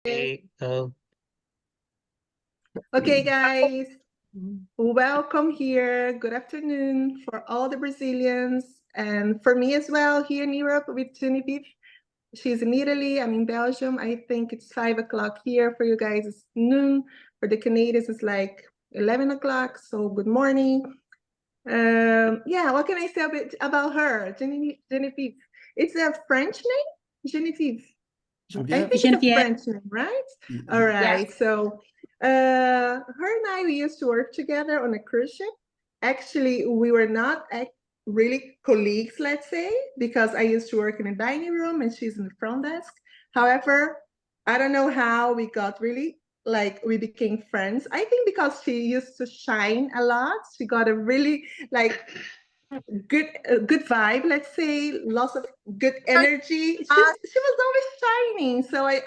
Okay, Okay, guys, welcome here. Good afternoon for all the Brazilians and for me as well here in Europe with Genevieve. She's in Italy, I'm in Belgium. I think it's 5 o'clock here. For you guys, it's noon. For the Canadians, it's like 11 o'clock, so good morning. Yeah, what can I say about her, Genevieve? It's a French name, Genevieve. I think it's a French name, right? All right. Yes. So her and I, we used to work together on a cruise ship. Actually, we were not really colleagues, let's say, because I used to work in a dining room and she's in the front desk. However, I don't know how we got really like we became friends. I think because she used to shine a lot. She got a really like good vibe, let's say, lots of good energy. She was always shining. So I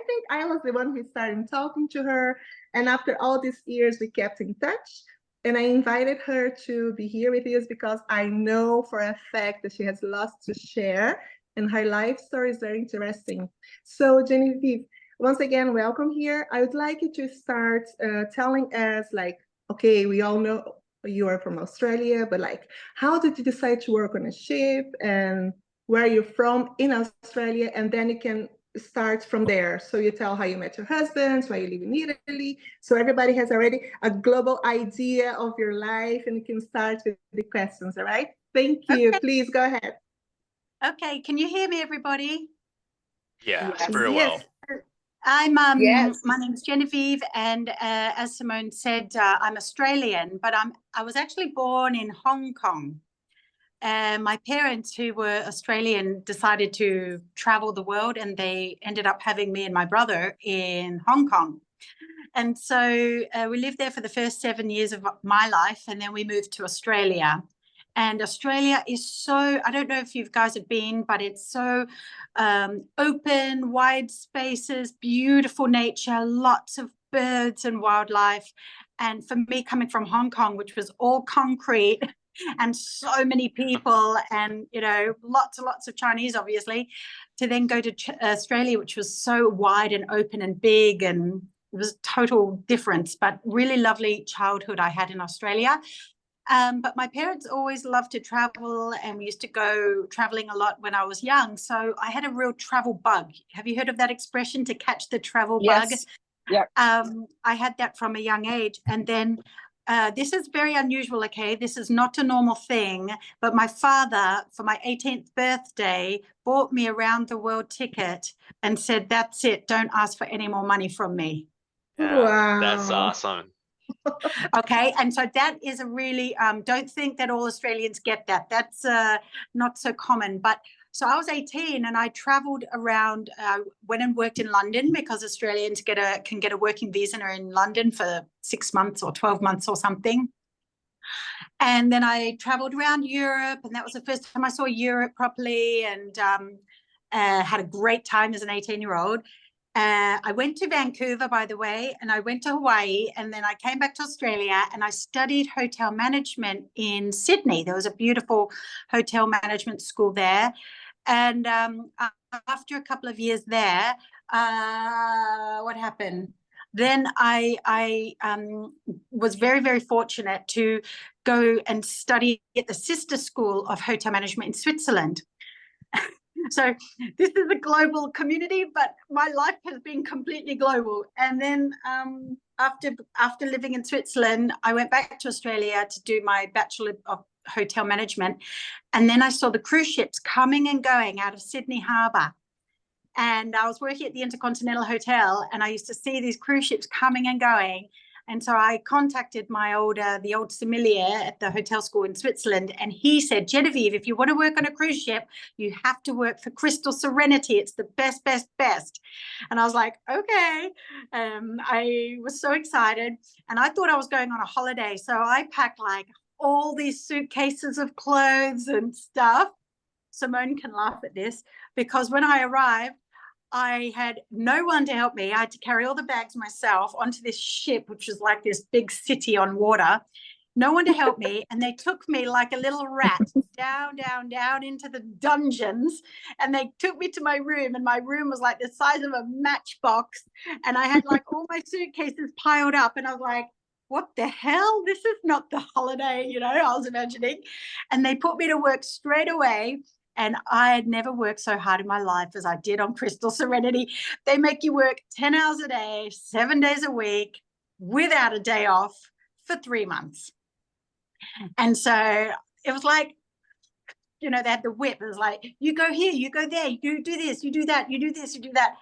think I was the one who started talking to her. And after all these years, we kept in touch. And I invited her to be here with us because I know for a fact that she has lots to share and her life story is very interesting. So Genevieve, once again, welcome here. I would like you to start telling us like, okay, we all know you are from Australia, but like, how did you decide to work on a ship and where you're from in Australia? And then you can start from there. So you tell how you met your husband, why you live in Italy. So everybody has already a global idea of your life and you can start with the questions, all right? Thank you. Okay. Please go ahead. Okay, can you hear me, everybody? Yeah, Yes. very well. I'm my name's Genevieve, and as Simone said, I'm Australian, but I was actually born in Hong Kong. My parents, who were Australian, decided to travel the world, and they ended up having me and my brother in Hong Kong. And so we lived there for the first 7 years of my life, and then we moved to Australia. And Australia is so, I don't know if you guys have been, but it's so open, wide spaces, beautiful nature, lots of birds and wildlife. And for me, coming from Hong Kong, which was all concrete and so many people and, you know, lots and lots of Chinese, obviously, to then go to Australia, which was so wide and open and big, and it was a total difference, but really lovely childhood I had in Australia. But my parents always loved to travel, and we used to go traveling a lot when I was young. So I had a real travel bug. Have you heard of that expression, to catch the travel bug? Yeah. I had that from a young age. And then this is very unusual, okay? This is not a normal thing, but my father, for my 18th birthday, bought me a round the world ticket and said, that's it, don't ask for any more money from me. Yeah, wow. That's awesome. Okay, and so that is a really, don't think that all Australians get that. That's not so common. But so I was 18 and I traveled around, went and worked in London because Australians can get a working visa and are in London for 6 months or 12 months or something. And then I traveled around Europe, and that was the first time I saw Europe properly, and had a great time as an 18-year-old. I went to Vancouver, by the way, and I went to Hawaii, and then I came back to Australia and I studied hotel management in Sydney. There was a beautiful hotel management school there. And after a couple of years there, what happened? Then I was very, very fortunate to go and study at the sister school of hotel management in Switzerland. So this is a global community, but my life has been completely global. And then after living in Switzerland, I went back to Australia to do my Bachelor of Hotel Management. And then I saw the cruise ships coming and going out of Sydney Harbour. And I was working at the Intercontinental Hotel, and I used to see these cruise ships coming and going. And so I contacted the old sommelier at the hotel school in Switzerland, and he said, Genevieve, if you want to work on a cruise ship, you have to work for Crystal Serenity. It's the best, best, best. And I was like, okay. I was so excited, and I thought I was going on a holiday. So I packed like all these suitcases of clothes and stuff. Simone can laugh at this, because when I arrived, I had no one to help me. I had to carry all the bags myself onto this ship, which was like this big city on water. no one to help me. And they took me like a little rat down, down, down into the dungeons. And they took me to my room, and my room was like the size of a matchbox. And I had like all my suitcases piled up, and I was like, what the hell? This is not the holiday, you know, I was imagining. And they put me to work straight away. And I had never worked so hard in my life as I did on Crystal Serenity. They make you work 10 hours a day, 7 days a week, without a day off for 3 months. And so it was like, you know, they had the whip. It was like, you go here, you go there, you do this, you do that, you do this, you do that.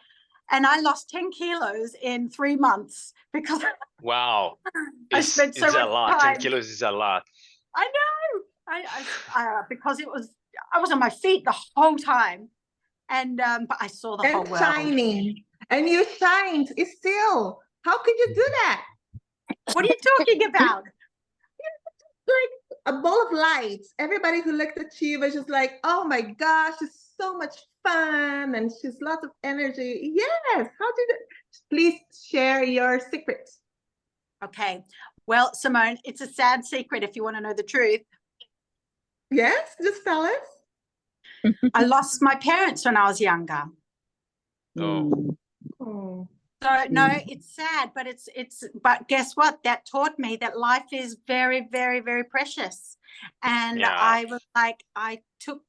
And I lost 10 kilos in 3 months because Wow. I spent so it's much a lot. time. 10 kilos is a lot. I know. Because I was on my feet the whole time. And but I saw the whole world. Shining. And you shined still. How could you do that? What are you talking about? Like a ball of lights. Everybody who looked at you was just like, oh my gosh, it's so much fun and she's lots of energy. Yes. How did it? Please share your secrets. Okay. Well, Simone, it's a sad secret if you want to know the truth. Yes, just tell us. I lost my parents when I was younger. Oh. Oh. So no, it's sad, but but guess what? That taught me that life is very, very, very precious. And Yeah. I was like, I took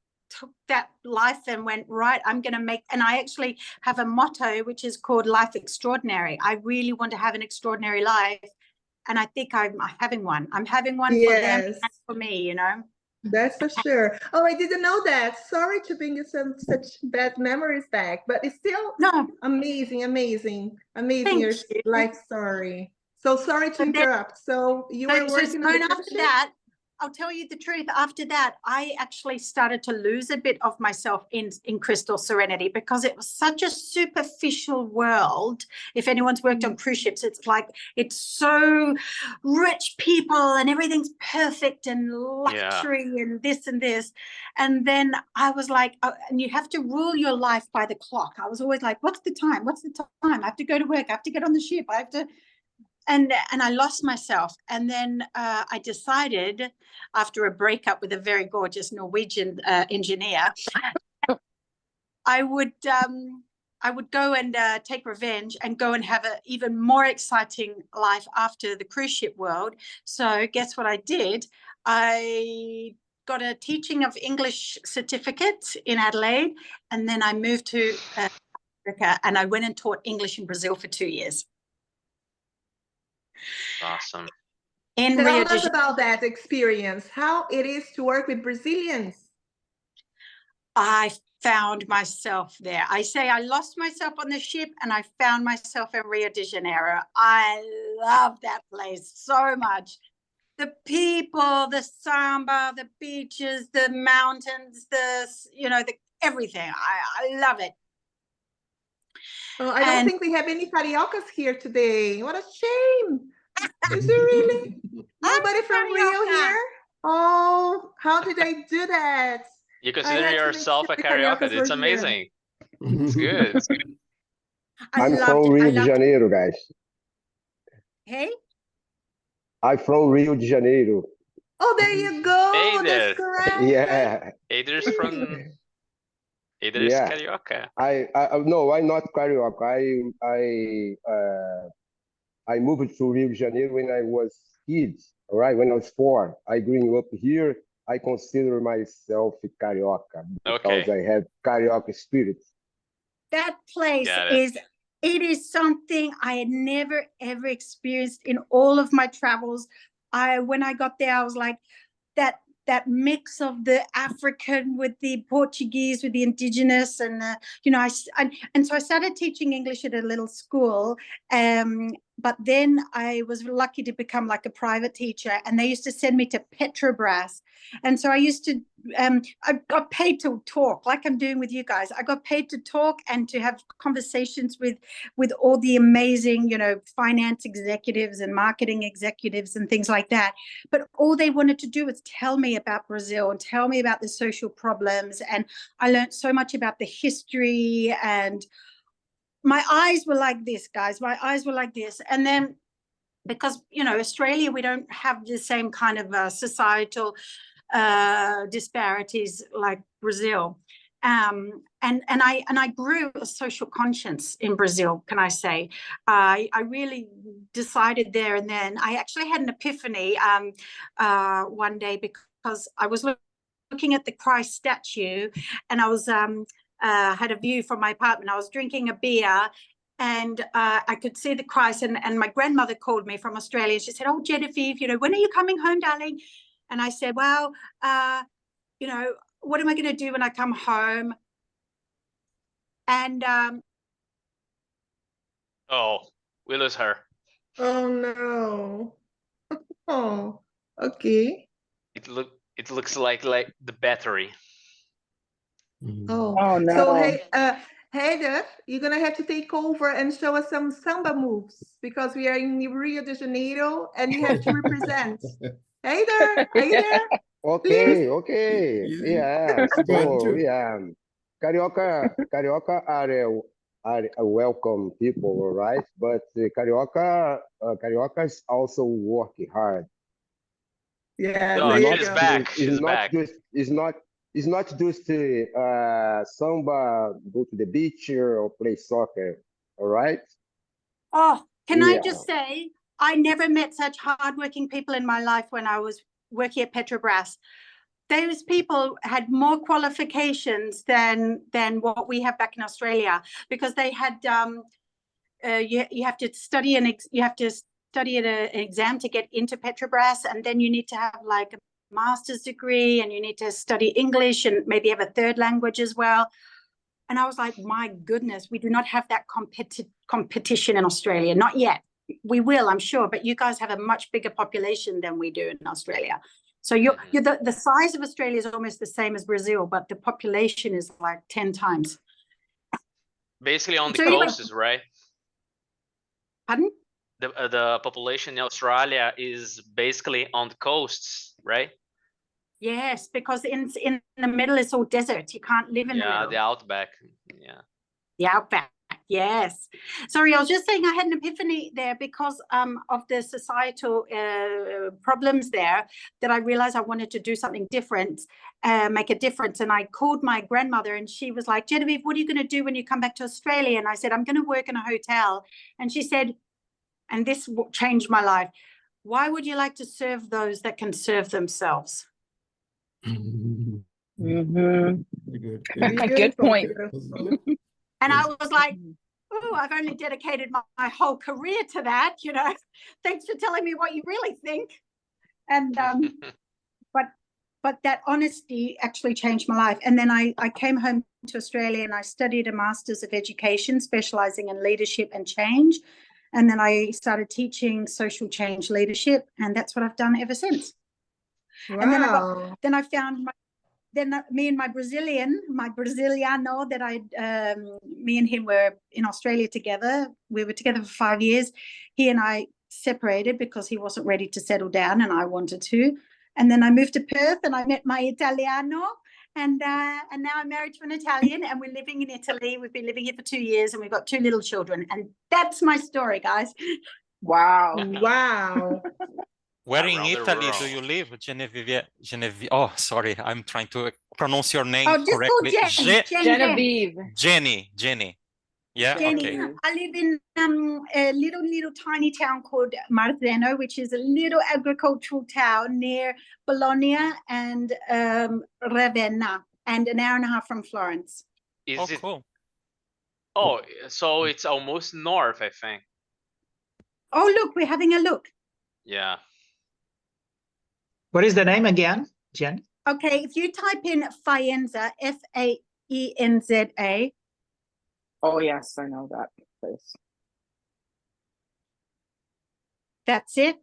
that life and went, right, I'm going to make, and I actually have a motto, which is called Life Extraordinary. I really want to have an extraordinary life. And I think I'm having one. I'm having one for them and for me, you know. That's for sure. Oh, I didn't know that. Sorry to bring you such bad memories back, but it's still amazing your life story. So sorry to interrupt. So you were working on after that, I'll tell you the truth. After that, I actually started to lose a bit of myself in Crystal Serenity because it was such a superficial world. If anyone's worked on cruise ships, it's like it's so rich people and everything's perfect and luxury and this and this. And then I was like, and you have to rule your life by the clock. I was always like, what's the time? What's the time? I have to go to work. I have to get on the ship. I have to. And I lost myself. And then I decided, after a breakup with a very gorgeous Norwegian engineer, I would go and take revenge and go and have an even more exciting life after the cruise ship world. So guess what I did? I got a teaching of English certificate in Adelaide, and then I moved to Africa, and I went and taught English in Brazil for 2 years. Awesome. Tell us about that experience, how it is to work with Brazilians. I found myself there. I say I lost myself on the ship and I found myself in Rio de Janeiro. I love that place so much. The people, the samba, the beaches, the mountains, everything. I love it. Oh, I don't think we have any cariocas here today. What a shame. Is there really? Nobody from Rio here? Oh, how did I do that? You consider yourself a carioca. It's amazing. It's good. It's good. I'm from Rio de Janeiro, guys. Hey? I'm from Rio de Janeiro. Oh, there you go. Hey there. That's correct. Yeah. Eider's from... Eider's carioca. No, I'm not carioca. I moved to Rio de Janeiro when I was kids, all right? When I was 4, I grew up here. I consider myself a carioca because I have carioca spirit. That place is something I had never, ever experienced in all of my travels. When I got there, I was like, that mix of the African with the Portuguese, with the indigenous, and and so I started teaching English at a little school. But then I was lucky to become like a private teacher, and they used to send me to Petrobras. And so I used to, I got paid to talk like I'm doing with you guys. I got paid to talk and to have conversations with all the amazing, finance executives and marketing executives and things like that. But all they wanted to do was tell me about Brazil and tell me about the social problems. And I learned so much about the history, and my eyes were like this, guys. My eyes were like this. And then because, you know, Australia, we don't have the same kind of societal disparities like Brazil. And I grew a social conscience in Brazil, can I say. I really decided there and then. I actually had an epiphany one day, because I was looking at the Christ statue, and I was had a view from my apartment. I was drinking a beer, and I could see the Christ, and my grandmother called me from Australia. She said, "Oh, Genevieve, you know, when are you coming home, darling?" And I said, "Well, you know, what am I going to do when I come home?" And oh, we lose her. Oh no. Oh, okay. It looks like the battery. Oh, Oh, no. so hey, Heather, you're gonna have to take over and show us some samba moves, because we are in Rio de Janeiro and you have to represent. Heather, are you there? Okay, Please. okay. Yeah. So yeah, Carioca are a welcome people, all right? But Cariocas also work hard. Yeah, Oh, there you she's go. back. It's She's not back. just it's not just samba, go to the beach or play soccer, all right? oh, can I Yeah. just say, I never met such hardworking people in my life when I was working at Petrobras. Those people had more qualifications than what we have back in Australia, because they had you have to study an exam to get into Petrobras, and then you need to have like a master's degree, and you need to study English and maybe have a third language as well. And I was like, my goodness, we do not have that competition in Australia, not yet. We will, I'm sure, but you guys have a much bigger population than we do in Australia. So you're the size of Australia is almost the same as Brazil, but the population is like 10 times. Basically on the So anyway- coasts, right? Pardon? The population in Australia is basically on the coasts, right? Yes, because in the middle it's all desert. You can't live in the Yeah, middle. the outback. Yeah. The outback, yes. Sorry, I was just saying I had an epiphany there because of the societal problems there, that I realized I wanted to do something different, make a difference. And I called my grandmother, and she was like, "Genevieve, what are you going to do when you come back to Australia?" And I said, "I'm going to work in a hotel." And she said, and this changed my life, "Why would you like to serve those that can serve themselves?" Good point. Beautiful. And I was like, "Oh, I've only dedicated my whole career to that, you know. Thanks for telling me what you really think." And but that honesty actually changed my life. And then I came home to Australia, and I studied a Master's of Education, specializing in leadership and change. And then I started teaching social change leadership, and that's what I've done ever since. Wow. And then I found me and my Braziliano that me and him were in Australia together. We were together for 5 years. He and I separated because he wasn't ready to settle down, and I wanted to. And then I moved to Perth, and I met my Italiano, and now I'm married to an Italian, and we're living in Italy. We've been living here for 2 years, and we've got 2 little children. And that's my story, guys. Wow. Wow. Where in Around the Italy do world. you live, Genevieve? Oh, sorry, I'm trying to pronounce your name Oh, just call correctly. Genevieve. Jenny. Yeah, Jenny. okay. I live in a little tiny town called Marzeno, which is a little agricultural town near Bologna and Ravenna, and an hour and a half from Florence. Is it? Cool. Oh, so it's almost north, I think. Oh, look, we're having a look. Yeah. What is the name again, Jen? Okay, if you type in Faenza, Faenza. Oh, yes, I know that place. That's it.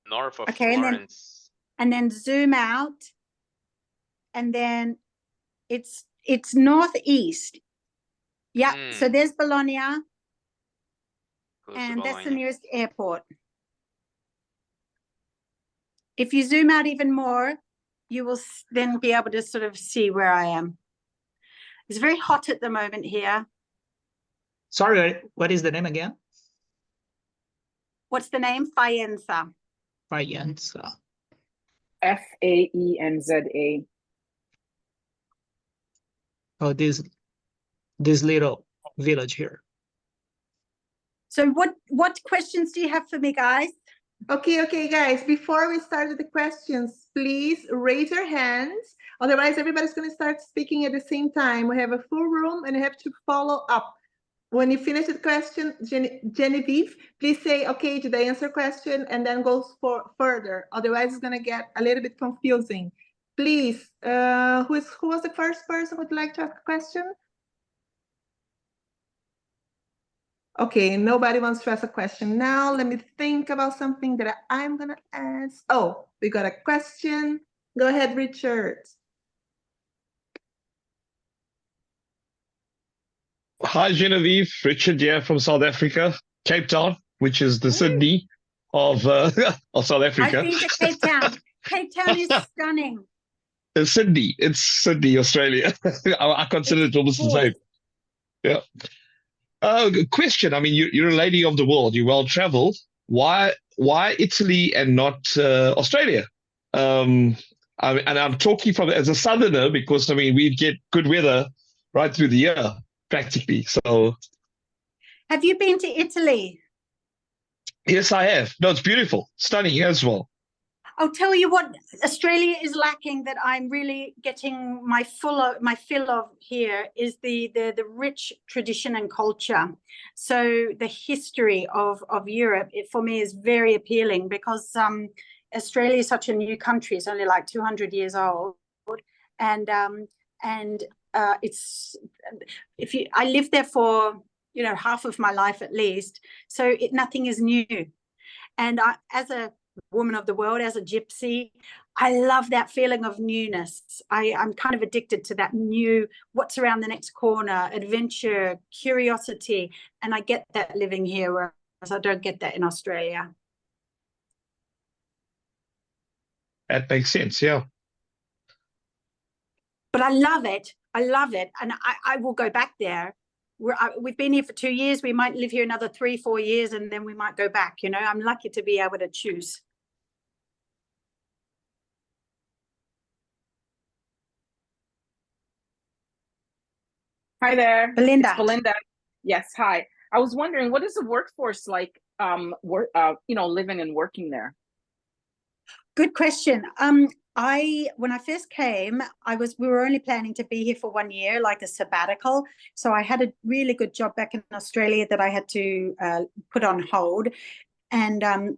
North of Okay, Florence. And then zoom out, and then it's northeast. Yeah, so there's Bologna, Close to and that's the Bologna. nearest airport. If you zoom out even more, you will then be able to sort of see where I am. It's very hot at the moment here. Sorry, what is the name again? What's the name? Faenza. Faenza. Faenza. Oh, this little village here. So what questions do you have for me, guys? Okay, guys, before we start with the questions, please raise your hands. Otherwise, everybody's going to start speaking at the same time. We have a full room and you have to follow up. When you finish the question, Genevieve, please say, okay, did I answer question? And then go for further. Otherwise, it's going to get a little bit confusing. Please, who was the first person who would like to ask a question? Okay, nobody wants to ask a question now. Let me think about something that I'm going to ask. Oh, we got a question. Go ahead, Richard. Hi, Genevieve. Richard here from South Africa, Cape Town, which is the Sydney of South Africa. I've been to Cape Town. Cape Town is stunning. It's Sydney, Australia. I consider it almost the same. Yeah. Good question. I mean, you're a lady of the world. You're well traveled. Why Italy and not Australia? And I'm talking as a southerner because I mean we get good weather right through the year practically. So, have you been to Italy? Yes, I have. No, it's beautiful, stunning as well. I'll tell you what Australia is lacking that I'm really getting my fill of here is the rich tradition and culture. So the history of Europe, for me, is very appealing because Australia is such a new country. It's only like 200 years old, and I lived there for half of my life at least. So nothing is new, and as a woman of the world, as a gypsy, I love that feeling of newness. I'm kind of addicted to that new, what's around the next corner, adventure, curiosity, and I get that living here, whereas I don't get that in Australia. That makes sense, yeah. But I love it, and I will go back there. We've been here for 2 years. We might live here another 3-4 years, and then we might go back. I'm lucky to be able to choose. Hi there, Belinda. It's Belinda. Yes, hi. I was wondering, what is the workforce like? Living and working there. Good question. When I first came, we were only planning to be here for 1 year, like a sabbatical. So I had a really good job back in Australia that I had to put on hold. And I'm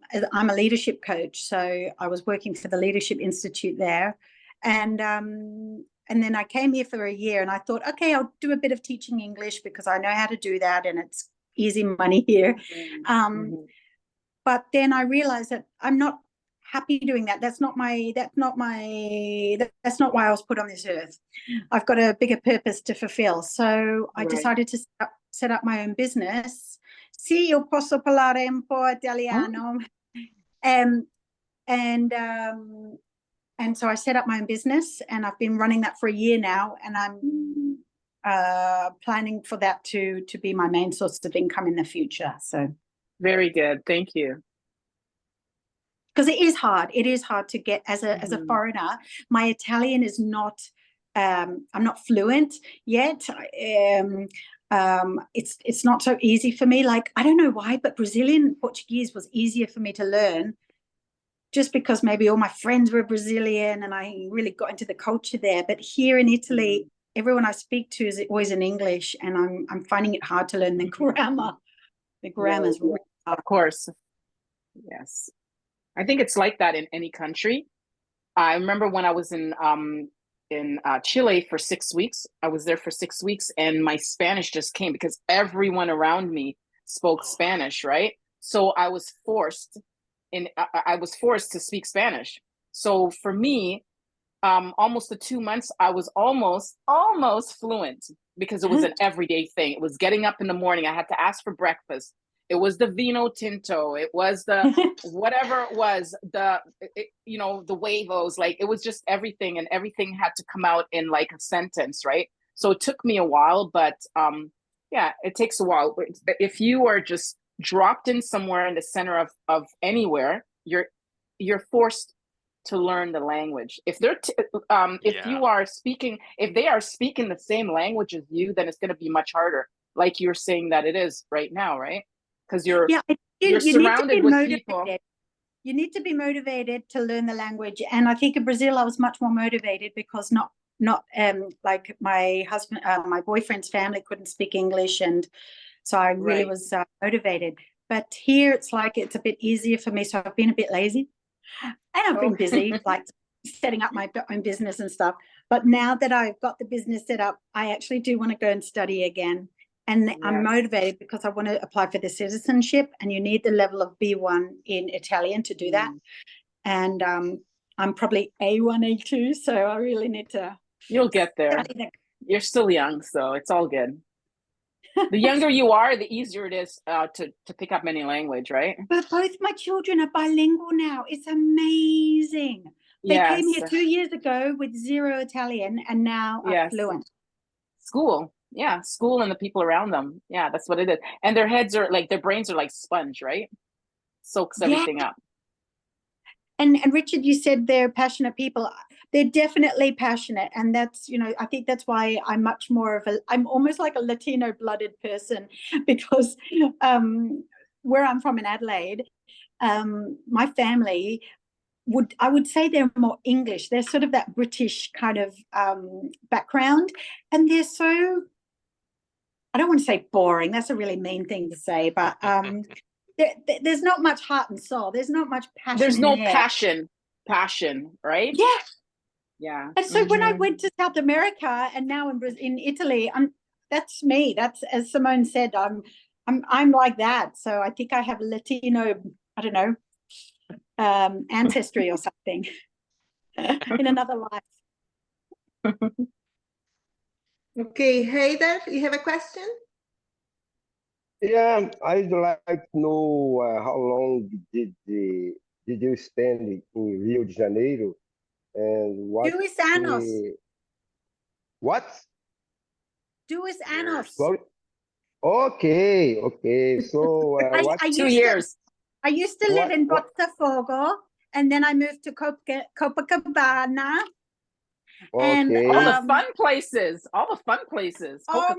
a leadership coach, so I was working for the Leadership Institute there. And then I came here for a year and I thought, okay, I'll do a bit of teaching English because I know how to do that and it's easy money here. But then I realized that I'm not happy doing that. That's not why I was put on this earth. I've got a bigger purpose to fulfill. So I decided to set up my own business. Sì, io posso parlare un po' italiano. And so I set up my own business and I've been running that for a year now, and I'm planning for that to be my main source of income in the future. So very good. Thank you. Because it is hard to get as a foreigner. My Italian is not I'm not fluent yet. It's not so easy for me. Like, I don't know why, but Brazilian Portuguese was easier for me to learn, just because maybe all my friends were Brazilian and I really got into the culture there. But here in Italy, everyone I speak to is always in English, and I'm finding it hard to learn the grammar. The grammar is really hard. Of course. Yes. I think it's like that in any country. I remember when I was in Chile for 6 weeks. I was there for 6 weeks, and my Spanish just came because everyone around me spoke Spanish, right? So I was forced to speak Spanish. So for me, almost the 2 months, I was almost fluent because it was an everyday thing. It was getting up in the morning. I had to ask for breakfast. It was the vino tinto. It was the whatever it was, the huevos. Like, it was just everything, and everything had to come out in like a sentence, right? So it took me a while, but yeah, it takes a while. If you are just dropped in somewhere in the center of anywhere, you're forced to learn the language. If they're if you are speaking, if they are speaking the same language as you, then it's going to be much harder. Like you're saying that it is right now, right? Because you're surrounded with people. You need to be motivated to learn the language. And I think in Brazil, I was much more motivated because not like my husband, my boyfriend's family couldn't speak English. And so I really was motivated. But here it's like, it's a bit easier for me. So I've been a bit lazy and I've been busy, like setting up my own business and stuff. But now that I've got the business set up, I actually do want to go and study again. And I'm motivated because I want to apply for the citizenship, and you need the level of B1 in Italian to do that. And I'm probably A1, A2, so I really need to. You'll get there. You're still young, so it's all good. The younger you are, the easier it is to pick up any language, right? But both my children are bilingual now. It's amazing. They came here 2 years ago with 0 Italian, and now are fluent. School. Yeah, school and the people around them. Yeah, that's what it is. And their heads are like, their brains are like sponge, right? Soaks everything up. And Richard, you said they're passionate people. They're definitely passionate. And that's, you know, I think that's why I'm much more of I'm almost like a Latino blooded person, because where I'm from in Adelaide, my family I would say they're more English. They're sort of that British kind of background. And they're so, I don't want to say boring. That's a really mean thing to say, but there's not much heart and soul. There's not much passion. There's no passion, right? Yeah. Yeah. And so when I went to South America and now in Italy, that's me. That's, as Simone said, I'm like that. So I think I have Latino, I don't know, ancestry or something in another life. Okay, Heider, you have a question? Yeah, I'd like to know how long did you spend in Rio de Janeiro, and what? 2 anos. What? 2 anos. Sorry? Okay. So what? 2 years. I used to live in Botafogo, and then I moved to Copacabana. And all the fun places. Oh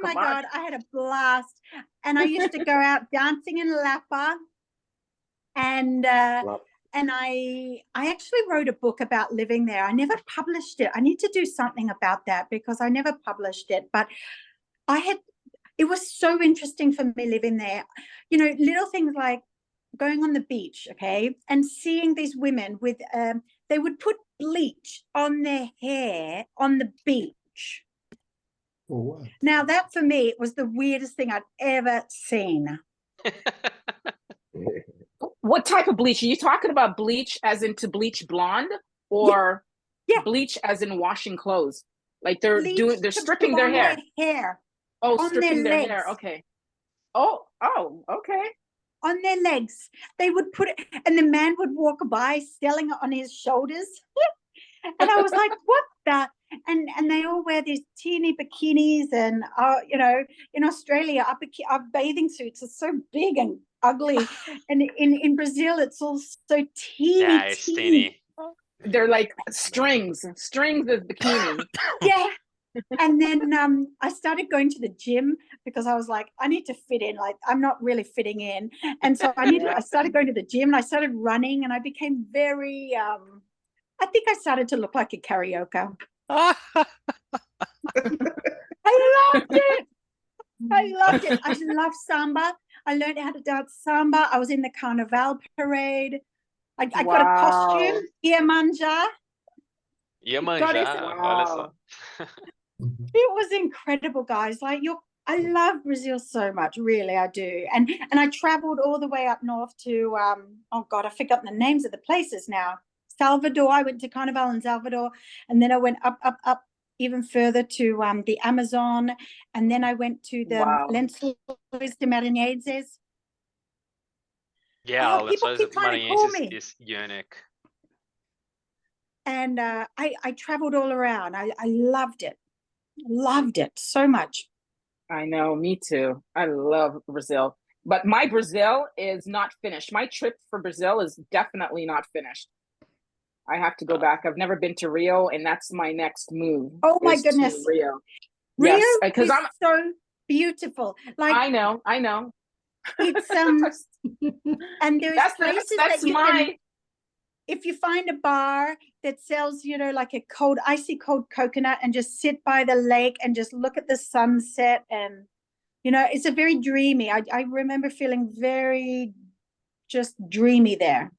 my God, I had a blast. And I used to go out dancing in Lapa. And I actually wrote a book about living there. I never published it. I need to do something about that because I never published it. But it was so interesting for me living there. You know, little things like going on the beach, okay, and seeing these women with, they would put bleach on their hair on the beach. Oh, wow. Now that for me was the weirdest thing I'd ever seen. What type of bleach? Are you talking about bleach as in to bleach blonde, or bleach as in washing clothes? Like they're stripping their hair. Oh, on stripping their hair. legs. Okay. Oh, okay. On their legs. They would put it, and the man would walk by selling it on his shoulders. And I was like, what the? And they all wear these teeny bikinis, and you know, in Australia, our bathing suits are so big and ugly, and in Brazil, it's all so teeny. Yeah, it's teeny. They're like strings of bikini. Yeah. And then I started going to the gym because I was like, I need to fit in. Like, I'm not really fitting in. And so I started going to the gym, and I started running, and I became very, I think I started to look like a karaoke. I loved it. I love samba. I learned how to dance samba. I was in the Carnival parade. I got a costume. Iemanjá. Wow. It was incredible, guys. Like I love Brazil so much, really, I do. And I traveled all the way up north to oh God, I forgot the names of the places now. Salvador. I went to Carnival in Salvador, and then I went up even further to the Amazon, and then I went to the Lençóis de Maranhenses. Yeah, Lençóis de Maranhenses is unique. And I traveled all around. I loved it so much. I know, me too. I love Brazil. But my Brazil is not finished. My trip for Brazil is definitely not finished. I have to go back. I've never been to Rio, and that's my next move. Oh my is to goodness. Rio. Rio Yes, because is I'm. so beautiful. Like I know. it's and there's places that's that you my. can, if you find a bar that sells, you know, like a cold, icy cold coconut, and just sit by the lake and just look at the sunset, and you know, it's a very dreamy. I remember feeling very just dreamy there.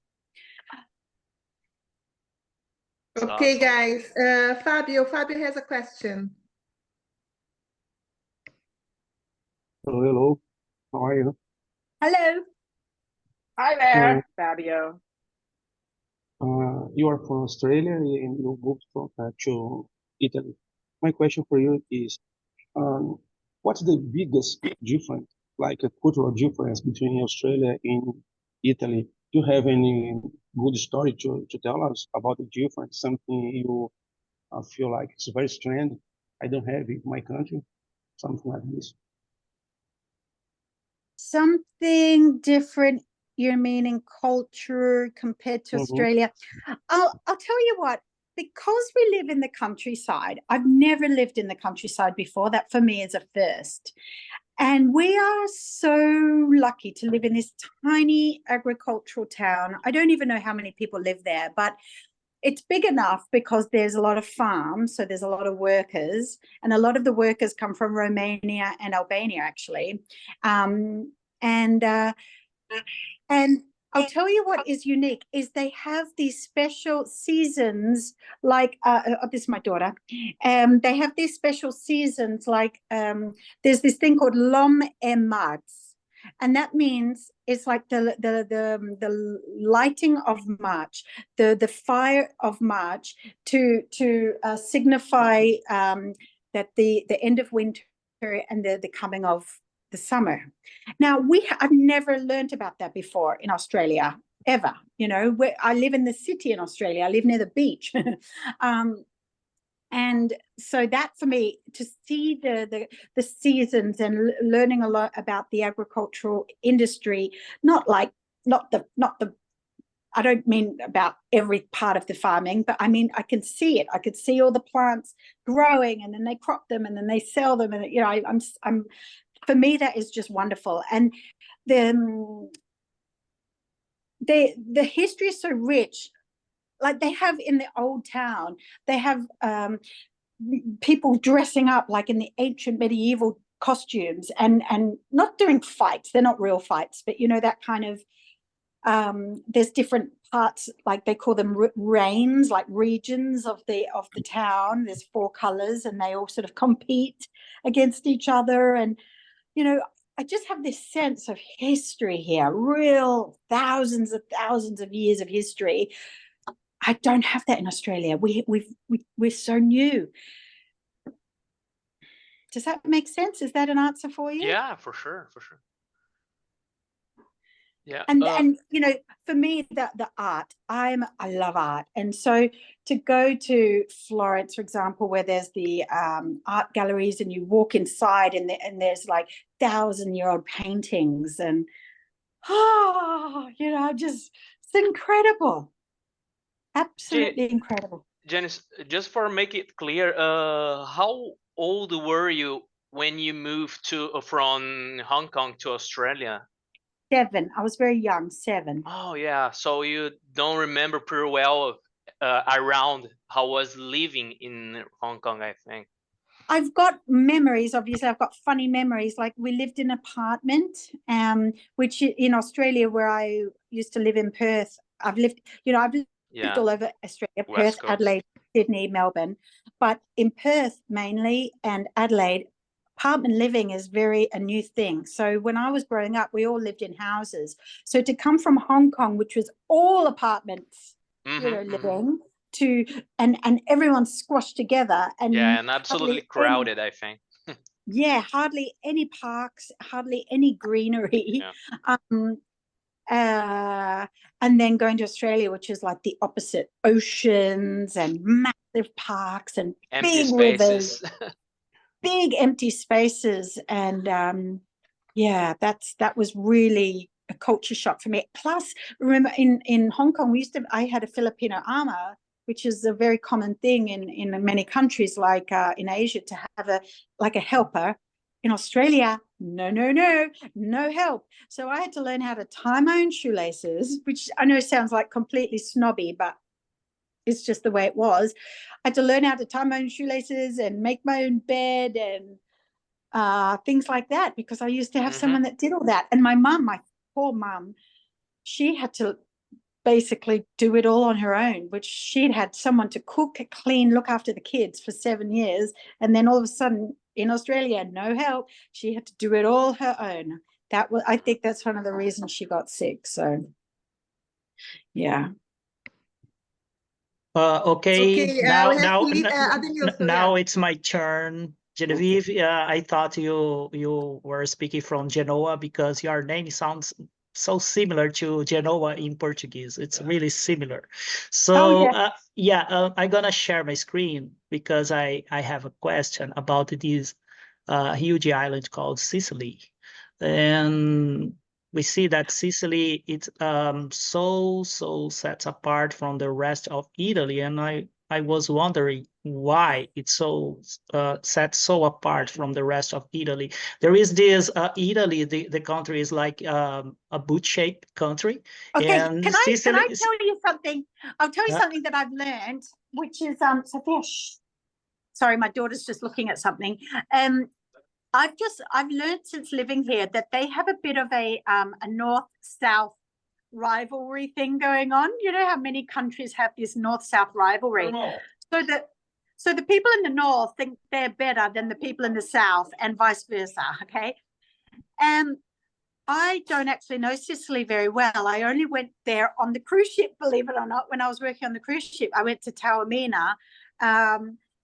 Okay, guys. Fabio has a question. Hello. How are you? Hello. Hi there, Fabio. You are from Australia and you moved to Italy. My question for you is, what's the biggest difference, like a cultural difference between Australia and Italy? Do you have any good story to tell us about the difference? Something you feel like it's very strange, I don't have it in my country, something like this. Something different, you're meaning culture compared to Australia. I'll tell you what, because we live in the countryside, I've never lived in the countryside before. That for me is a first. And we are so lucky to live in this tiny agricultural town. I don't even know how many people live there, but it's big enough because there's a lot of farms, so there's a lot of workers, and a lot of the workers come from Romania and Albania, actually. And I'll tell you what is unique is they have these special seasons, like this is my daughter. They have these special seasons, like there's this thing called L'Homme et Mars, and that means it's like the lighting of March, the fire of March to signify that the end of winter and the coming of the summer. Now I've never learned about that before in Australia ever. You know, where I live in the city in Australia, I live near the beach. And so that for me, to see the seasons and learning a lot about the agricultural industry, not the I don't mean about every part of the farming, but I mean, I can see it. I could see all the plants growing, and then they crop them, and then they sell them. And, you know, I'm for me, that is just wonderful. And the history is so rich. Like they have in the old town, they have people dressing up like in the ancient medieval costumes and not doing fights. They're not real fights, but you know, that kind of, there's different parts, like they call them reigns, like regions of the town. There's 4 colors and they all sort of compete against each other. And, you know, I just have this sense of history here, real thousands of years of history. I don't have that in Australia. We're so new. Does that make sense? Is that an answer for you? Yeah, for sure. Yeah. And you know, for me, the art, I love art. And so to go to Florence, for example, where there's the art galleries and you walk inside and there's like 1,000-year-old paintings and, you know, just, it's incredible. Absolutely incredible. Janice, just for make it clear, how old were you when you moved from Hong Kong to Australia? 7. I was very young, 7. Oh yeah, so you don't remember pretty well around how I was living in Hong Kong, I think. I've got memories, obviously. I've got funny memories. Like we lived in an apartment, which in Australia, where I used to live in Perth, I've lived all over Australia, Perth, Adelaide, Sydney, Melbourne. But in Perth mainly and Adelaide, apartment living is a new thing. So when I was growing up, we all lived in houses. So to come from Hong Kong, which was all apartments, living, to and everyone squashed together, and absolutely crowded, I think. Hardly any parks, hardly any greenery. And then going to Australia, which is like the opposite, oceans and massive parks and empty big spaces. rivers, big empty spaces. And Yeah, that was really a culture shock for me. Plus, remember in Hong Kong, I had a Filipino ama, which is a very common thing in many countries, like in Asia, to have a helper. In Australia, no help. So I had to learn how to tie my own shoelaces, which I know sounds like completely snobby, but it's just the way it was. I had to learn how to tie my own shoelaces and make my own bed and things like that, because I used to have someone that did all that. And my mum, my poor mum, she had to basically do it all on her own, which she'd had someone to cook, clean, look after the kids for 7 years. And then all of a sudden in Australia, no help. She had to do it all her own. I think that's one of the reasons she got sick. So, yeah. Okay, Ademilson, now it's my turn. Genevieve, I thought you were speaking from Genoa because your name sounds so similar to Genoa in Portuguese. It's really similar. So I'm gonna share my screen because I have a question about this huge island called Sicily, and we see that Sicily it's so set apart from the rest of Italy, and I was wondering why it's so set so apart from the rest of Italy. There is this Italy, the country is like a boot-shaped country. Okay, and can I tell you something? I'll tell you something that I've learned, which is Sophia. Sorry, my daughter's just looking at something. I've learned since living here that they have a bit of a north-south rivalry thing going on. You know how many countries have this north-south rivalry? So the people in the north think they're better than the people in the south, and vice versa. Okay, and I don't actually know Sicily very well. I only went there on the cruise ship, believe it or not. When I was working on the cruise ship, I went to Taormina.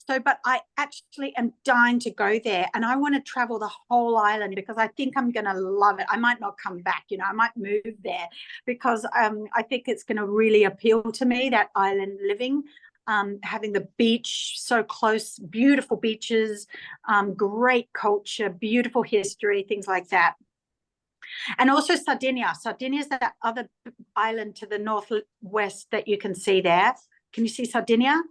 But I actually am dying to go there, and I want to travel the whole island because I think I'm going to love it. I might not come back, I might move there because I think it's going to really appeal to me, that island living, having the beach so close, beautiful beaches, great culture, beautiful history, things like that. And also Sardinia. Sardinia is that other island to the northwest that you can see there. Can you see Sardinia?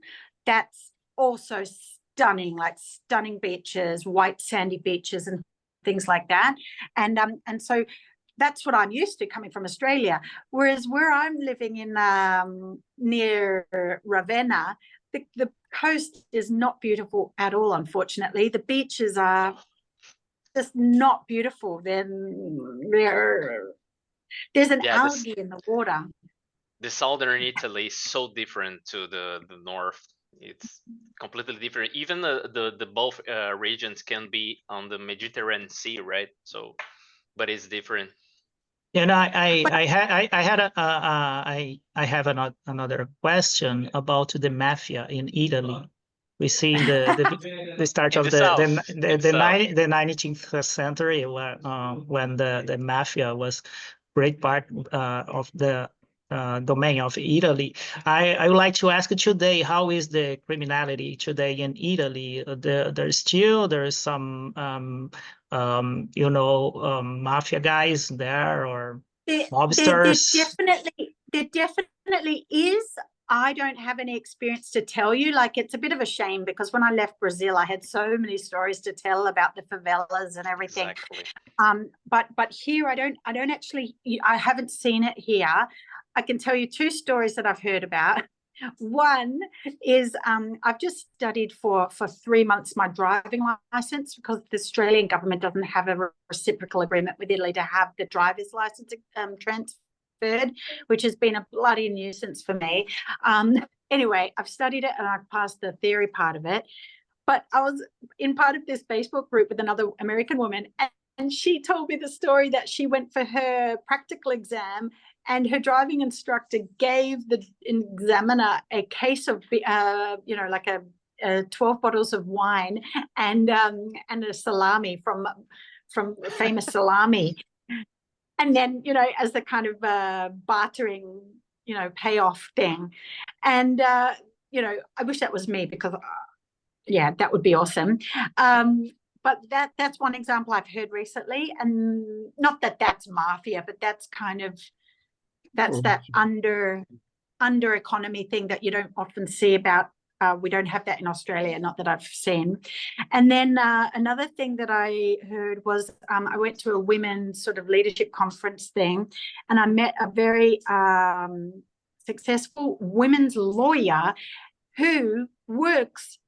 That's also stunning, like stunning beaches, white sandy beaches and things like that. And so that's what I'm used to coming from Australia. Whereas where I'm living in near Ravenna, the coast is not beautiful at all, unfortunately. The beaches are just not beautiful. There's an algae in the water. The southern Italy is so different to the north. It's completely different. Even the both regions can be on the Mediterranean Sea, right? So, but it's different. And I have another question about the mafia in Italy. We see the start of the 19th century when the mafia was great part of the domain of Italy. I would like to ask today, how is the criminality today in Italy? There's some mafia guys there, or mobsters? There definitely is. I don't have any experience to tell you. Like, it's a bit of a shame because when I left Brazil, I had so many stories to tell about the favelas and everything. Exactly. But here I haven't seen it here. I can tell you 2 stories that I've heard about. One is I've just studied for 3 months my driving license because the Australian government doesn't have a reciprocal agreement with Italy to have the driver's license transferred, which has been a bloody nuisance for me. Anyway, I've studied it and I've passed the theory part of it. But I was in part of this Facebook group with another American woman, and she told me the story that she went for her practical exam and her driving instructor gave the examiner a case of, 12 bottles of wine and a salami from famous salami. And then, as the kind of bartering, payoff thing. And, I wish that was me because, that would be awesome. but that's one example I've heard recently, and not that that's mafia, but that's kind of that under economy thing that you don't often see about. We don't have that in Australia, not that I've seen. And then another thing that I heard was I went to a women's sort of leadership conference thing, and I met a very successful women's lawyer who works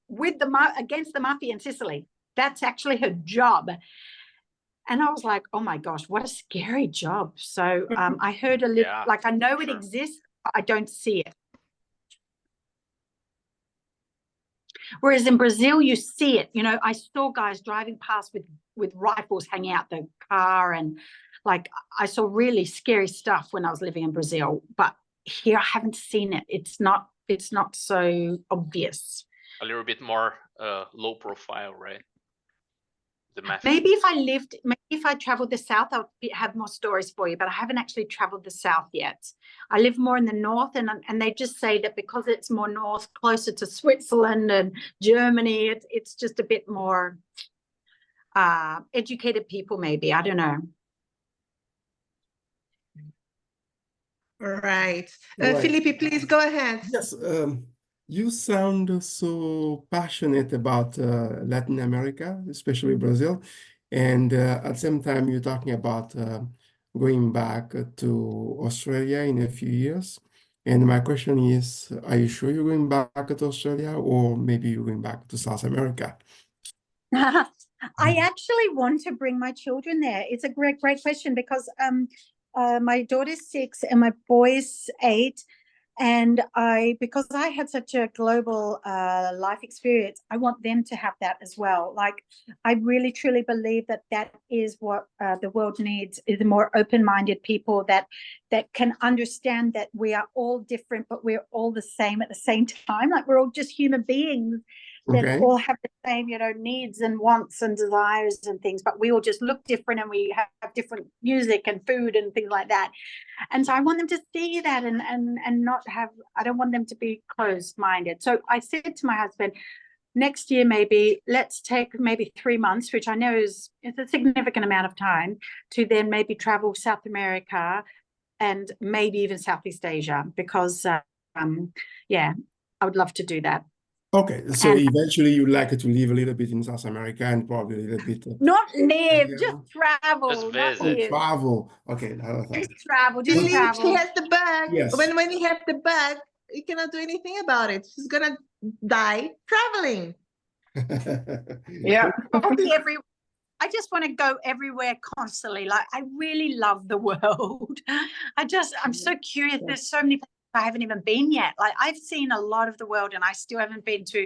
with against the mafia in Sicily. That's actually her job. And I was like, oh my gosh, what a scary job. So I heard a little, like I know it exists, but I don't see it. Whereas in Brazil, you see it. You know, I saw guys driving past with rifles hanging out the car, and like I saw really scary stuff when I was living in Brazil. But here, I haven't seen it. It's not so obvious. A little bit more low profile, right? Maybe if I traveled the south, I'll have more stories for you, but I haven't actually traveled the south yet. I live more in the north, and they just say that because it's more north, closer to Switzerland and Germany, it's just a bit more educated people, maybe. I don't know. All right. Felipe, please go ahead. Yes, you sound so passionate about Latin America, especially Brazil. And at the same time, you're talking about going back to Australia in a few years. And my question is, are you sure you're going back to Australia, or maybe you're going back to South America? I actually want to bring my children there. It's a great question, because my daughter's 6 and my boy's 8. And because I had such a global life experience, I want them to have that as well. Like, I really truly believe that is what the world needs, is more open-minded people that can understand that we are all different, but we're all the same at the same time. Like, we're all just human beings that all have the same, needs and wants and desires and things, but we all just look different, and we have different music and food and things like that. And so I want them to see that and not have, I don't want them to be closed-minded. So I said to my husband, next year, maybe let's take maybe 3 months, which I know is a significant amount of time, to then maybe travel South America and maybe even Southeast Asia, because I would love to do that. Okay, so eventually you'd like to live a little bit in South America and probably a little bit. Not live, just travel. Just visit. Travel. Okay. Just travel. Just travel. She has the bug. Yes. When you have the bug, you cannot do anything about it. She's gonna die traveling. Yeah. I just want to go everywhere constantly. Like, I really love the world. I'm so curious. There's so many places I haven't even been yet. Like, I've seen a lot of the world, and I still haven't been to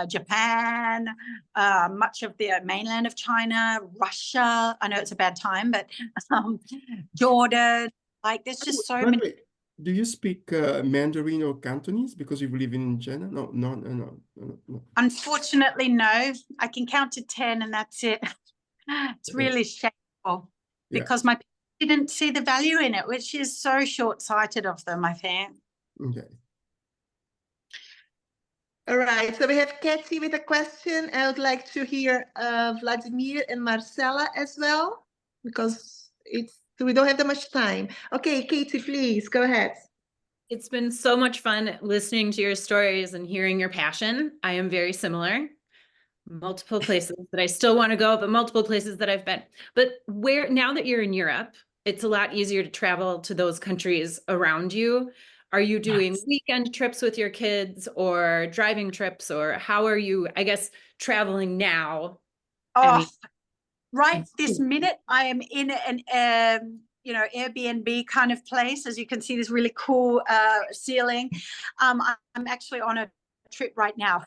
Japan, much of the mainland of China, Russia. I know it's a bad time, but Jordan. Like, there's just so many. Wait. Do you speak Mandarin or Cantonese because you live in China? No. Unfortunately, no. I can count to 10, and that's it. It's really shameful, because my didn't see the value in it, which is so short-sighted of them, I think. Okay. All right, so we have Katie with a question. I would like to hear Vladimir and Marcela as well, because we don't have that much time. Okay, Katie, please go ahead. It's been so much fun listening to your stories and hearing your passion. I am very similar. Multiple places that I still want to go, but multiple places that I've been. But now that you're in Europe, it's a lot easier to travel to those countries around you. Are you doing weekend trips with your kids, or driving trips, or how are you, I guess, traveling now? Right this minute, I am in an Airbnb kind of place. As you can see, this really cool ceiling. I'm actually on a trip right now.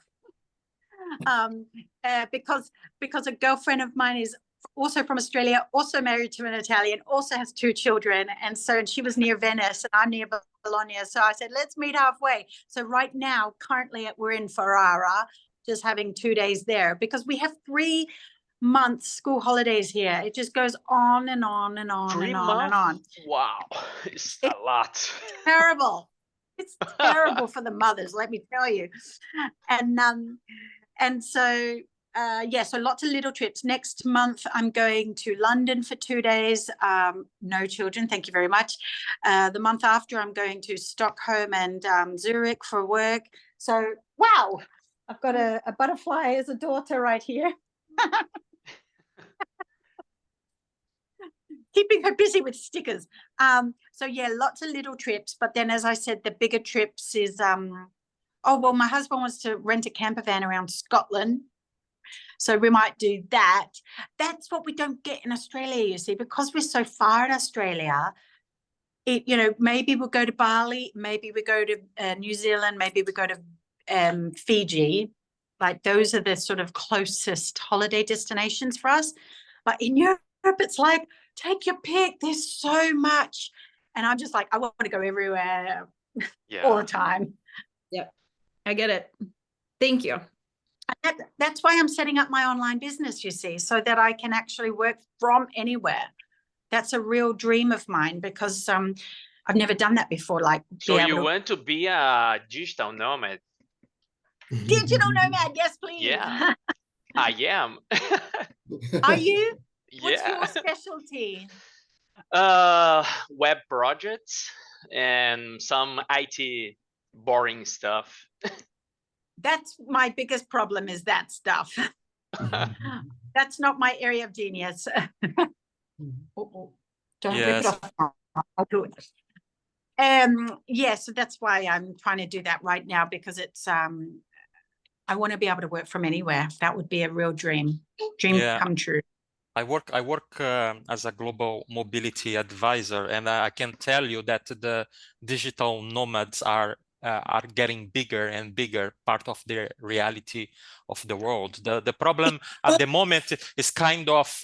Because a girlfriend of mine is also from Australia, also married to an Italian, also has 2 children, and she was near Venice and I'm near Bologna, so I said, let's meet halfway. So right now, currently, we're in Ferrara, just having 2 days there, because we have 3 months school holidays here. It just goes on and on and on 3 and on months? and on. Wow, it's a lot. Terrible. It's terrible for the mothers, let me tell you. And so, yeah, so lots of little trips. Next month, I'm going to London for 2 days. No children, thank you very much. The month after, I'm going to Stockholm and Zurich for work. So, wow, I've got a butterfly as a daughter right here. Keeping her busy with stickers. So yeah, lots of little trips. But then, as I said, the bigger trips is, oh, well, my husband wants to rent a camper van around Scotland. So we might do that. That's what we don't get in Australia, you see, because we're so far in Australia. You know, maybe we'll go to Bali, maybe we go to New Zealand, maybe we go to Fiji. Like those are the sort of closest holiday destinations for us. But in Europe, it's like, take your pick. There's so much. And I'm just like, I want to go everywhere all the time. Yeah, I get it. Thank you. That's why I'm setting up my online business, you see, so that I can actually work from anywhere. That's a real dream of mine because I've never done that before. Like, so you want to be a digital nomad? Digital nomad, yes, please. Yeah, I am. Are you? What's Yeah. your specialty? Web projects and some IT boring stuff. That's my biggest problem, is that stuff. That's not my area of genius. Don't rip it off. I'll do it. Yeah, so that's why I'm trying to do that right now, because it's I want to be able to work from anywhere. That would be a real dream come true. I work as a global mobility advisor, and I can tell you that the digital nomads are getting bigger and bigger part of the reality of the world. The problem at the moment is kind of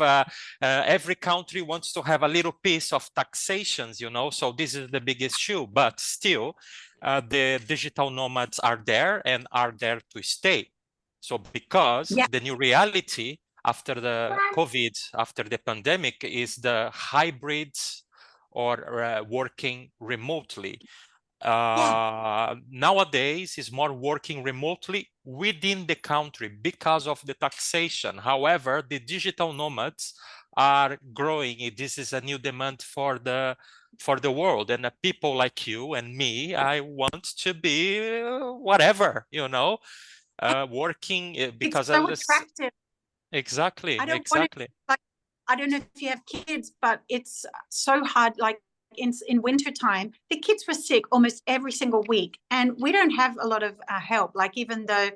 every country wants to have a little piece of taxations, you know, so this is the big issue, but still the digital nomads are there and are there to stay. So because the new reality after the COVID, after the pandemic, is the hybrids or working remotely. Nowadays is more working remotely within the country because of the taxation. However, the digital nomads are growing. This is a new demand for the world, and people like you and me, I want to be whatever, you know, working because it's so attractive. Exactly. I don't know if you have kids, but it's so hard. Like in winter time, the kids were sick almost every single week, and we don't have a lot of help. Like, even though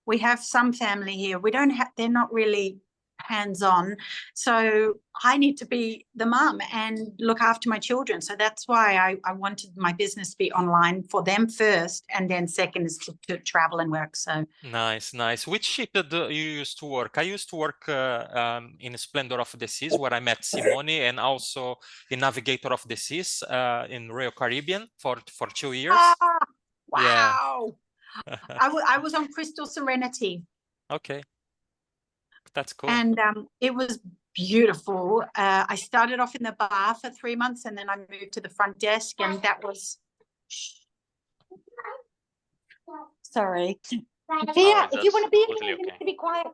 we have some family here, we don't have. They're not really hands-on. So I need to be the mum and look after my children. So that's why I wanted my business to be online for them first, and then second is to travel and work. So nice. Which ship did you used to work? I used to work in Splendor of the Seas, where I met Simone, and also in Navigator of the Seas in Royal Caribbean for 2 years. Wow. Yeah. I was on Crystal Serenity. Okay. That's cool. And it was beautiful. I started off in the bar for 3 months, and then I moved to the front desk, and that was sorry. Yeah, if you want to be here, you need to be quiet.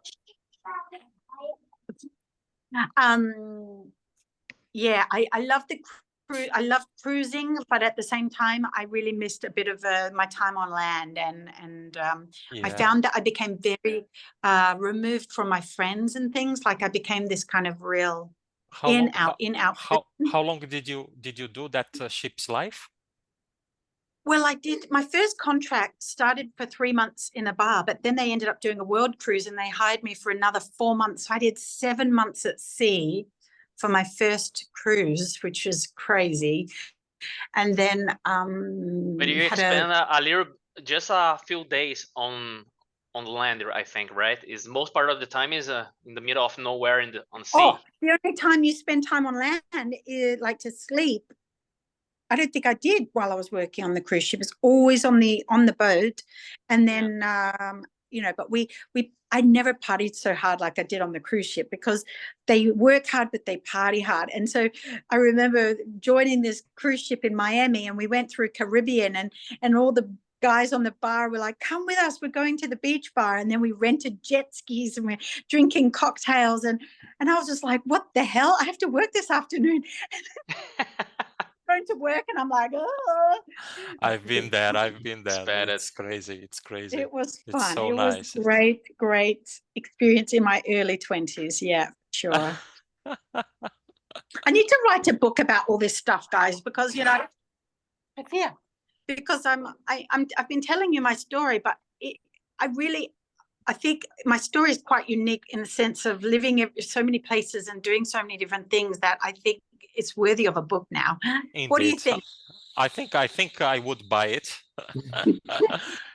Yeah, I love the I love cruising, but at the same time, I really missed a bit of my time on land, and I found that I became very removed from my friends and things. Like, I became this kind of real in-out. How long did you do that ship's life? Well, I did. My first contract started for 3 months in a bar, but then they ended up doing a world cruise, and they hired me for another 4 months. So I did 7 months at sea for my first cruise, which was crazy. And then but you spend a little, just a few days on land, I think, right? Is most part of the time is in the middle of nowhere on sea. Oh, the only time you spend time on land is like to sleep. I don't think I did while I was working on the cruise ship. It was always on the boat, and then you know. But I never partied so hard like I did on the cruise ship, because they work hard but they party hard. And so I remember joining this cruise ship in Miami, and we went through Caribbean, and all the guys on the bar were like, come with us, we're going to the beach bar. And then we rented jet skis and we're drinking cocktails. And I was just like, what the hell? I have to work this afternoon. Going to work and I'm like, oh. I've been there. It's crazy. It's crazy. It was fun. It's so it nice. was great experience in my early 20s. Yeah, sure. I need to write a book about all this stuff, guys, because, you know, yeah, because I've been telling you my story, but I think my story is quite unique in the sense of living in so many places and doing so many different things that I think it's worthy of a book now. Indeed. What do you think? I think I would buy it.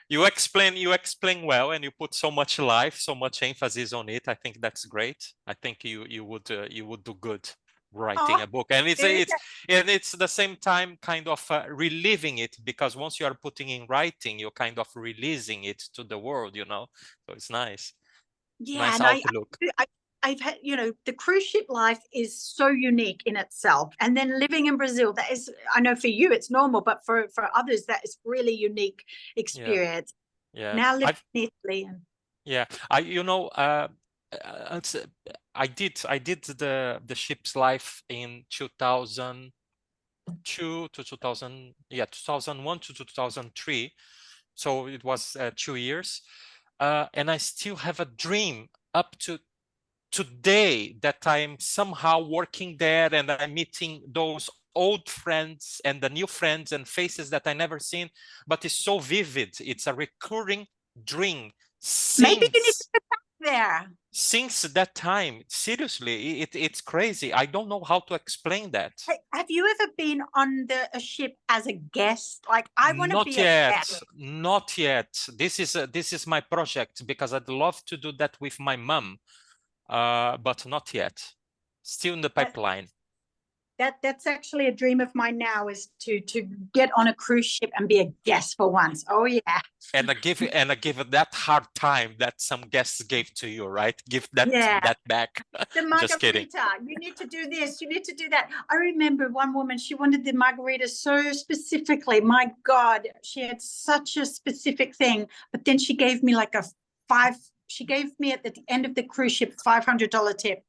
You explain well, and you put so much life, so much emphasis on it. I think that's great. I think you would do good writing a book, and it's the same time kind of reliving it, because once you are putting in writing, you're kind of releasing it to the world, you know. So it's nice. Yeah, nice and outlook. I've had, you know, the cruise ship life is so unique in itself, and then living in Brazil, that is, I know for you it's normal, but for others that is really unique experience. Yeah. Now living in Italy and I did the ship's life in 2002 to 2001 to 2003, so it was 2 years, and I still have a dream up to today that I'm somehow working there and I'm meeting those old friends and the new friends and faces that I never seen, but it's so vivid. It's a recurring dream. Maybe you need to go back there. Since that time, seriously, it's crazy. I don't know how to explain that. Hey, have you ever been on a ship as a guest? Like, I want to be a guest. Not yet. This is my project, because I'd love to do that with my mom, but not yet. Still in the pipeline. That's actually a dream of mine now, is to get on a cruise ship and be a guest for once. Oh yeah. And I give it that hard time that some guests gave to you, right? Give that back. The margarita. Just kidding. You need to do this. You need to do that. I remember one woman, she wanted the margarita so specifically. My God, she had such a specific thing. But then she gave me like she gave me at the end of the cruise ship $500 tip.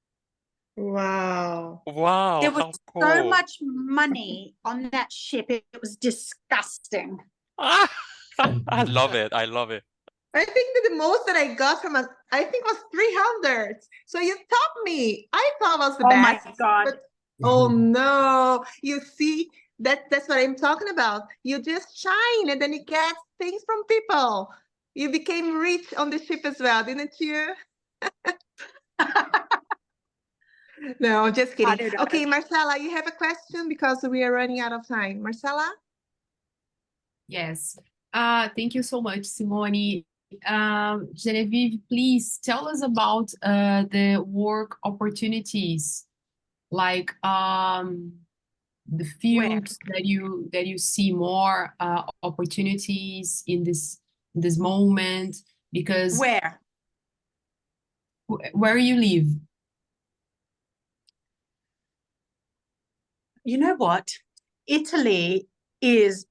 Wow. Wow. There was so much money on that ship. It was disgusting. I love it. I love it. I think that the most that I got from I think was 300. So you topped me. I thought was the best. Oh my God. But, oh no. You see, that's what I'm talking about. You just shine and then you get things from people. You became rich on the ship as well, didn't you? No, I'm just kidding. Okay, Marcela, you have a question because we are running out of time. Marcela? Yes. Thank you so much, Simone. Genevieve, please tell us about the work opportunities, like the fields that you see more opportunities in this moment, because where you live. You know what? Italy is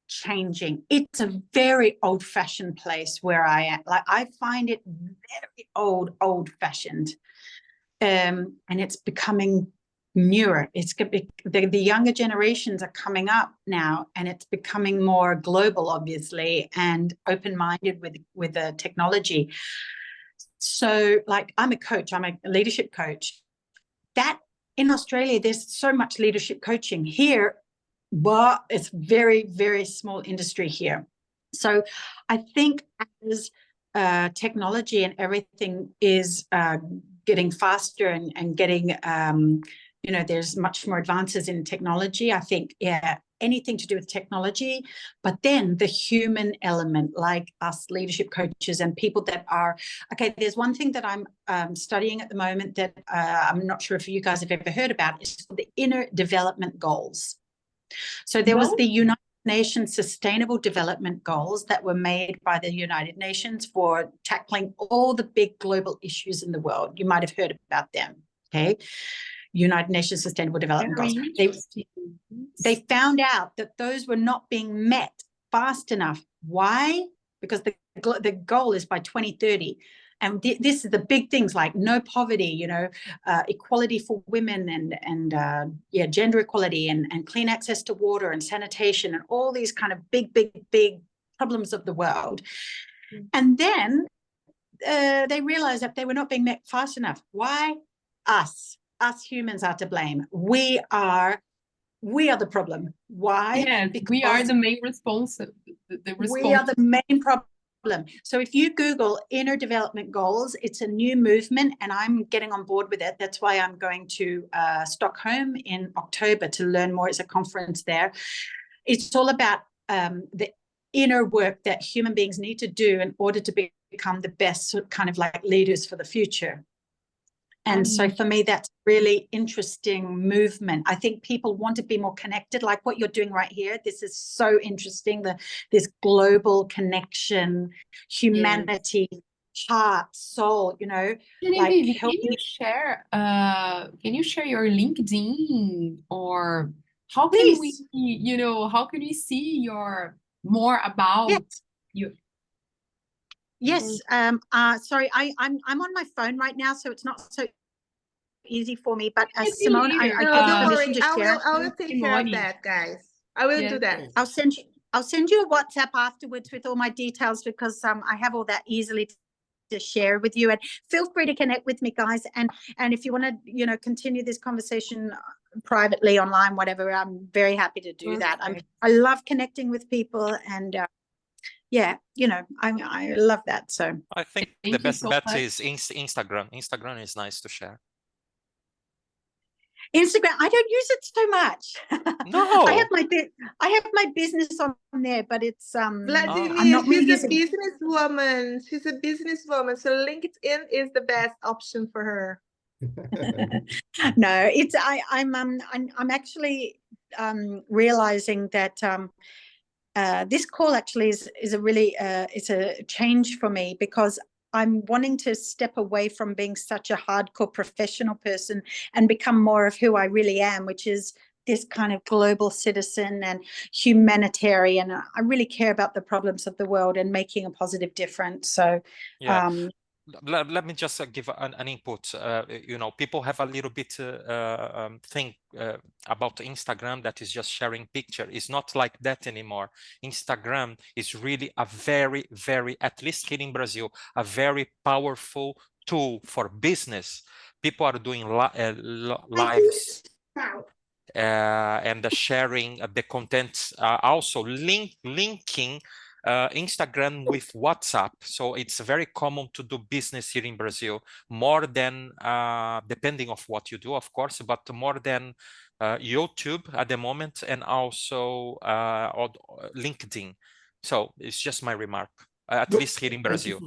changing. It's a very old-fashioned place where I am. Like, I find it very old-fashioned, and it's becoming newer. It's the younger generations are coming up now, and it's becoming more global, obviously, and open-minded with the technology. So, like, I'm a coach. I'm a leadership coach. That in Australia, there's so much leadership coaching. Here, but it's very, very small industry here. So I think as technology and everything is getting faster and getting, you know, there's much more advances in technology. I think, anything to do with technology, but then the human element, like us leadership coaches and people that are, okay, there's one thing that I'm studying at the moment that I'm not sure if you guys have ever heard about. It's called the Inner Development Goals. So there was the United Nations Sustainable Development Goals that were made by the United Nations for tackling all the big global issues in the world. You might have heard about them, okay? United Nations Sustainable Development Goals. They found out that those were not being met fast enough. Why? Because the goal is by 2030. And this is the big things like no poverty, equality for women and gender equality and clean access to water and sanitation and all these kind of big problems of the world. And then they realized that they were not being met fast enough. Why? Us humans are to blame. We are the problem. Why? Yes, because we are the main responsible. We are the main problem. So if you Google inner development goals, it's a new movement and I'm getting on board with it. That's why I'm going to Stockholm in October to learn more. It's a conference there. It's all about the inner work that human beings need to do in order to become the best kind of like leaders for the future. And so for me, that's really interesting movement. I think people want to be more connected, like what you're doing right here. This is so interesting, this global connection, humanity, heart, soul, Genevieve, can you share your LinkedIn, or how can we, how can we see your more about you? Yes. Sorry, I'm on my phone right now, so it's not so easy for me. But Simone, I don't worry. I will take care of that, guys. I will do that. I'll send you a WhatsApp afterwards with all my details, because I have all that easily to share with you. And feel free to connect with me, guys. And if you want to, continue this conversation privately, online, whatever, I'm very happy to do that. I love connecting with people, and I love that. So I think the best bet is Instagram. Instagram is nice to share. Instagram, I don't use it so much. No, I have my business on there, but it's Vladimir, she's a businesswoman. She's a businesswoman, so LinkedIn is the best option for her. No, it's I'm actually realizing that this call actually is a really it's a change for me, because I'm wanting to step away from being such a hardcore professional person and become more of who I really am, which is this kind of global citizen and humanitarian. I really care about the problems of the world and making a positive difference. So let me just give an input. People have a little bit thing about Instagram that is just sharing picture. It's not like that anymore. Instagram is really a very, very, at least here in Brazil, a very powerful tool for business. People are doing lives and sharing the content, also linking Instagram with WhatsApp. So it's very common to do business here in Brazil, more than depending of what you do, of course, but more than YouTube at the moment, and also LinkedIn. So it's just my remark, at least here in Brazil.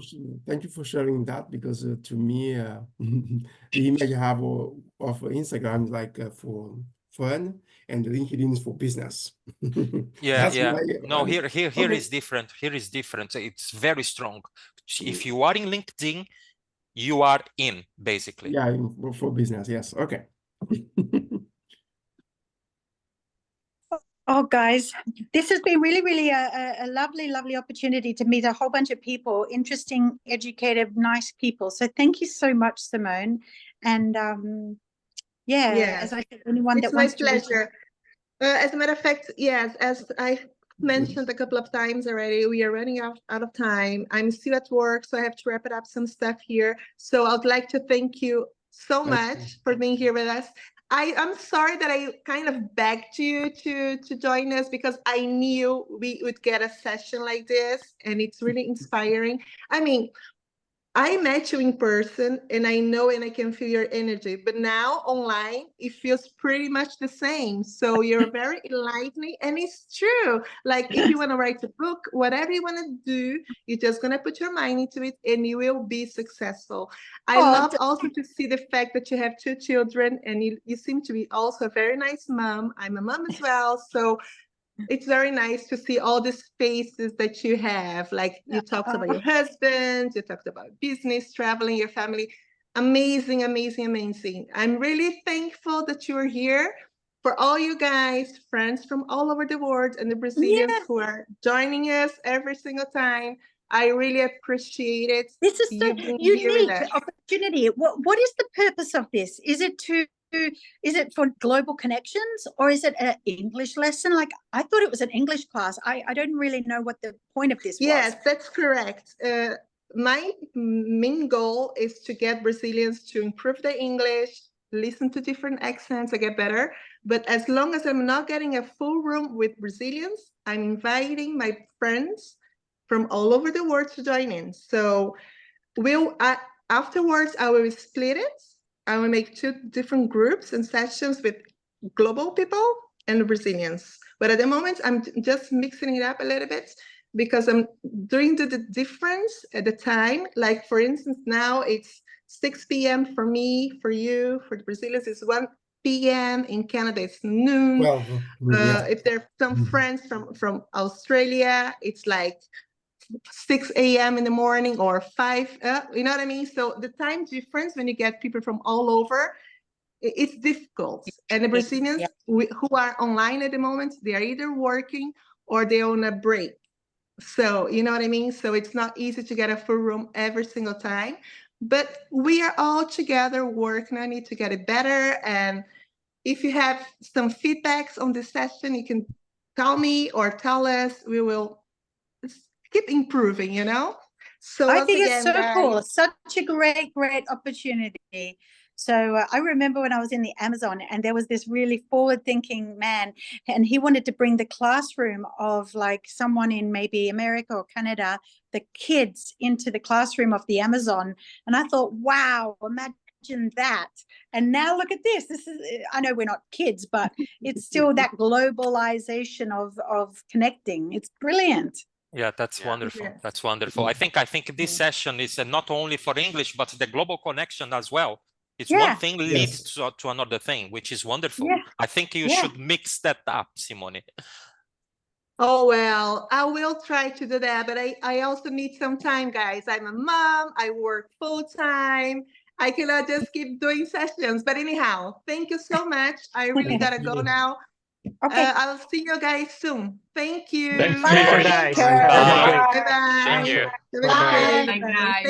Thank you for sharing that, because to me, the image I have of Instagram is like for fun, and LinkedIn is for business. No, here is different. Here is different. It's very strong. If you are in LinkedIn, you are in, basically. Yeah, for business. Yes. Okay. Oh, guys, this has been really, really a lovely opportunity to meet a whole bunch of people, interesting, educated, nice people. So thank you so much, Simone. And as I said, anyone that wants to. It's my pleasure. As a matter of fact, yes, as I mentioned a couple of times already, we are running out of time. I'm still at work, so I have to wrap it up some stuff here. So I'd like to thank you so much for being here with us. I'm sorry that I kind of begged you to join us, because I knew we would get a session like this, and it's really inspiring. I mean, I met you in person, and I know and I can feel your energy, but now online, it feels pretty much the same. So you're very enlightening, and it's true. Like, if you want to write a book, whatever you want to do, you're just going to put your mind into it, and you will be successful. I love also to see the fact that you have 2 children, and you seem to be also a very nice mom. I'm a mom as well. So it's very nice to see all the spaces that you have. Like, you talked about your husband, you talked about business, traveling, your family. Amazing, amazing, amazing. I'm really thankful that you are here. for all you guys, friends from all over the world, and the Brazilians who are joining us every single time, I really appreciate it. This is the unique opportunity. What is the purpose of this? Is it for global connections, or is it an English lesson? Like, I thought it was an English class. I don't really know what the point of this was. Yes, that's correct. My main goal is to get Brazilians to improve their English, listen to different accents, and get better. But as long as I'm not getting a full room with Brazilians, I'm inviting my friends from all over the world to join in. So afterwards, I will split it. I will make 2 different groups and sessions with global people and Brazilians. But at the moment, I'm just mixing it up a little bit because I'm doing the difference at the time. Like, for instance, now it's 6 p.m. for me, for you, for the Brazilians, it's 1 p.m. In Canada, it's noon. Well, yeah. If there are some friends from Australia, it's like 6 a.m. in the morning or 5, you know what I mean? So the time difference when you get people from all over, it's difficult. And the Brazilians who are online at the moment, they are either working or they're on a break. So, you know what I mean? So it's not easy to get a full room every single time, but we are all together working on it to get it better. And if you have some feedbacks on this session, you can tell me or tell us. We will keep improving, you know? So I think it's so cool. Such a great opportunity. So I remember when I was in the Amazon, and there was this really forward-thinking man, and he wanted to bring the classroom of like someone in maybe America or Canada, the kids into the classroom of the Amazon. And I thought, wow, imagine that. And now look at this. This is, I know we're not kids, but it's still that globalization of connecting. It's brilliant. Yeah, that's wonderful. That's wonderful. I think this session is not only for English, but the global connection as well. It's one thing leads to another thing, which is wonderful. I think you should mix that up, Simone. Oh, well, I will try to do that, but I also need some time, guys. I'm a mom. I work full time. I cannot just keep doing sessions. But anyhow, thank you so much. I really gotta go now. Okay. I'll see you guys soon. Thank you. Thanks. Bye, guys. Bye. Thank you. Bye. Bye, guys.